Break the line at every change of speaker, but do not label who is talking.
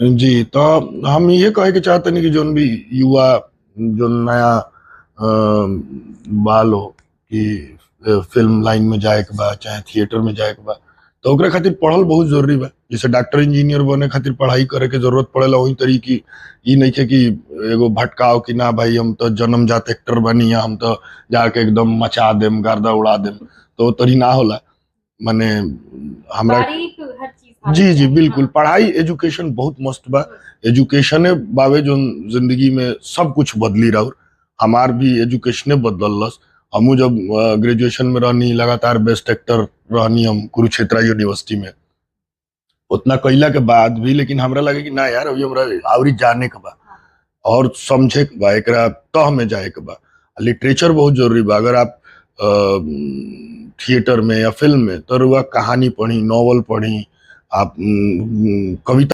जी, तो हम ये कहे के चाहतनी कि जोन भी युवा जो नया बाल हो कि फिल्म लाइन में जाए के बा चाहे थिएटर में जाए के बा, तो ओकरे खातिर पढ़ल बहुत जरूरी बा। जैसे डॉक्टर इंजीनियर बने खातिर पढ़ाई करे के जरूरत पड़ेला, वही तरी की ई नइखे कि एगो भटकाव कि ना भाई हम तो जन्मजात एक्टर बनी या हम तो जाके एकदम मचा देम गर्दा उड़ा देम, तो तरी ना होला। माने हमरा
बारीक हर चीज
जी
आवे
जी
चाहिए।
बिल्कुल,
हाँ।
पढ़ाई एजुकेशन बहुत मस्त बा। एजुकेशने बावे जो जिंदगी में सब कुछ बदली रहा। हमार भी एजुकेशने बदलस। हमू जब ग्रेजुएशन में रहनी लगातार बेस्ट एक्टर रहनी हम कुरुक्षेत्र यूनिवर्सिटी में, उतना कैला के बाद भी लेकिन हमरा लगे कि ना यार अभी हमरा आवरी जाने के बा
हाँ।
और समझे के बा, एकरा तह में जाए के बा। लिटरेचर बहुत जरूरी बा। अगर आप थिएटर में या फिल्म में तो रुआ कहानी पढ़ी, नॉवल पढ़ी, आप कविता